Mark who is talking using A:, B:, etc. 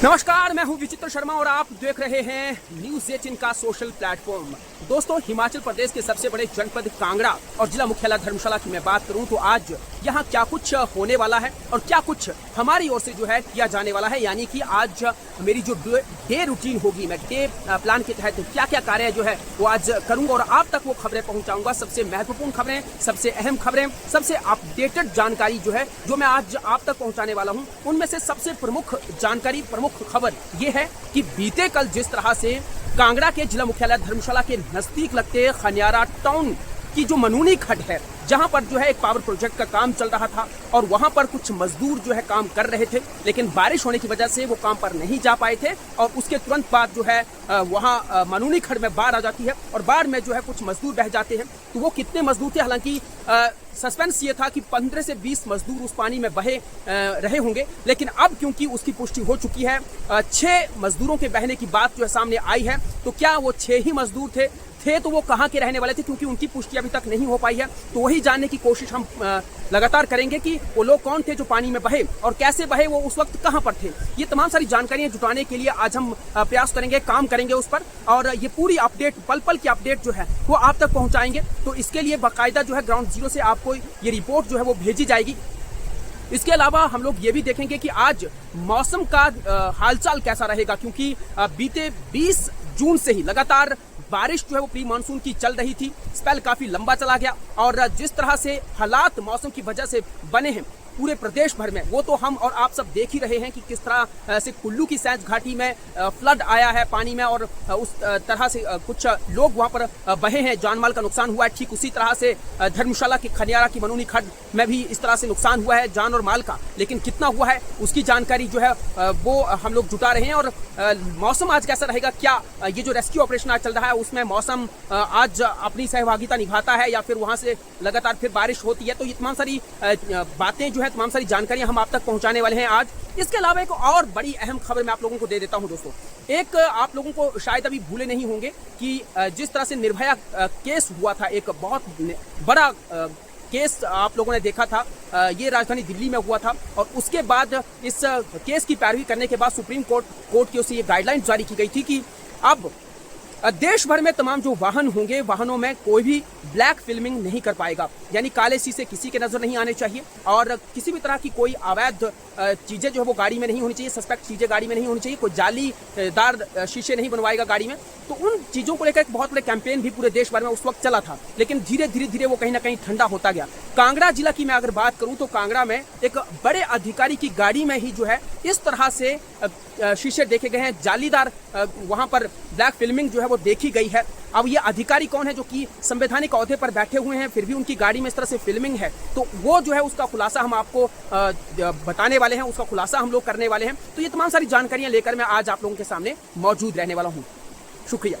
A: नमस्कार, मैं हूं विचित्र शर्मा और आप देख रहे हैं न्यूज़ 18 का सोशल प्लेटफॉर्म। दोस्तों, हिमाचल प्रदेश के सबसे बड़े जनपद कांगड़ा और जिला मुख्यालय धर्मशाला की मैं बात करूं तो आज यहां क्या कुछ होने वाला है और क्या कुछ हमारी ओर से जो है किया जाने वाला है, यानी कि आज मेरी जो डे रूटीन होगी, मैं डे प्लान के तहत क्या क्या कार्य जो है वो आज करूंगा और आप तक वो खबरें पहुंचाऊंगा। सबसे महत्वपूर्ण खबरें, सबसे अहम खबरें, सबसे अपडेटेड जानकारी जो है जो मैं आज आप तक पहुंचाने वाला हूं, उनमें से सबसे प्रमुख जानकारी, प्रमुख खबर ये है कि बीते कल जिस तरह से कांगड़ा के जिला मुख्यालय धर्मशाला के नजदीक लगते खनियारा टाउन की जो मनूनी खड्ड है, जहां पर जो है एक पावर प्रोजेक्ट का काम चल रहा था और वहां पर कुछ मजदूर जो है काम कर रहे थे, लेकिन बारिश होने की वजह से वो काम पर नहीं जा पाए थे और उसके तुरंत बाद जो है वहां मनूनी खड्ड में बाढ़ आ जाती है और बाढ़ में जो है कुछ मजदूर बह जाते हैं। तो वो कितने मजदूर थे, हालांकि सस्पेंस ये था कि 15 से 20 मजदूर उस पानी में बहे रहे होंगे, लेकिन अब क्योंकि उसकी पुष्टि हो चुकी है, 6 मजदूरों के बहने की बात जो है सामने आई है, तो क्या वो 6 ही मजदूर थे तो वो कहाँ के रहने वाले थे, क्योंकि उनकी पुष्टि अभी तक नहीं हो पाई है। तो वही जानने की कोशिश हम लगातार करेंगे कि वो लोग कौन थे जो पानी में बहे और कैसे बहे, वो उस वक्त कहाँ पर थे। ये तमाम सारी जानकारियां जुटाने के लिए आज हम प्रयास करेंगे, काम करेंगे उस पर और ये पूरी अपडेट, पल पल की अपडेट जो है वो आप तक पहुंचाएंगे। तो इसके लिए बाकायदा जो है ग्राउंड जीरो से आपको ये रिपोर्ट जो है वो भेजी जाएगी। इसके अलावा हम लोग ये भी देखेंगे कि आज मौसम का हालचाल कैसा रहेगा, क्योंकि बीते 20 जून से ही लगातार बारिश जो है वो प्री मानसून की चल रही थी। स्पेल काफी लंबा चला गया और जिस तरह से हालात मौसम की वजह से बने हैं पूरे प्रदेश भर में, वो तो हम और आप सब देख ही रहे हैं कि किस तरह से कुल्लू की सैंज घाटी में फ्लड आया है पानी में और उस तरह से कुछ लोग वहां पर बहे हैं, जान माल का नुकसान हुआ है। ठीक उसी तरह से धर्मशाला की खनियारा की मनूनी खड्ड में भी इस तरह से नुकसान हुआ है जान और माल का, लेकिन कितना हुआ है उसकी जानकारी जो है वो हम लोग जुटा रहे हैं। और मौसम आज कैसा रहेगा, क्या ये जो रेस्क्यू ऑपरेशन आज चल रहा है उसमें मौसम आज अपनी सहभागिता निभाता है या फिर वहां से लगातार फिर बारिश होती है, तो ये तमाम सारी बातें जो है, तमाम सारी जानकारियां हम आप तक पहुंचाने वाले हैं आज। इसके अलावा एक और बड़ी अहम खबर मैं आप लोगों को दे देता हूं दोस्तों। एक आप लोगों को शायद अभी भूले नहीं होंगे कि जिस तरह से निर्भया केस हुआ था, एक बहुत बड़ा केस आप लोगों ने देखा था, ये राजधानी दिल्ली में हुआ था और उसके बाद इस केस की पैरवी करने के बाद सुप्रीम कोर्ट की ओर से ये गाइडलाइन जारी की गई थी कि अब देश भर में तमाम जो वाहन होंगे, वाहनों में कोई भी ब्लैक फिल्मिंग नहीं कर पाएगा, यानी काले शीशे किसी के नजर नहीं आने चाहिए और किसी भी तरह की कोई अवैध चीजें जो है वो गाड़ी में नहीं होनी चाहिए, सस्पेक्ट चीजें गाड़ी में नहीं होनी चाहिए, कोई जालीदार शीशे नहीं बनवाएगा गाड़ी में। तो उन चीजों को लेकर एक बहुत बड़े कैंपेन भी पूरे देश भर में उस वक्त चला था, लेकिन धीरे धीरे वो कहीं ना कहीं ठंडा होता गया। कांगड़ा जिला की मैं अगर बात करूं तो कांगड़ा में एक बड़े अधिकारी की गाड़ी में ही जो है इस तरह से शीशे देखे गए हैं, जालीदार वहां पर ब्लैक फिल्मिंग जो है वो देखी गई है। अब ये अधिकारी कौन है जो कि संवैधानिक ओहदे पर बैठे हुए हैं, फिर भी उनकी गाड़ी में इस तरह से फिल्मिंग है, तो वो जो है उसका खुलासा हम आपको बताने वाले हैं, उसका खुलासा हम लोग करने वाले हैं। तो ये तमाम सारी जानकारियां लेकर मैं आज आप लोगों के सामने मौजूद रहने वाला हूं। शुक्रिया।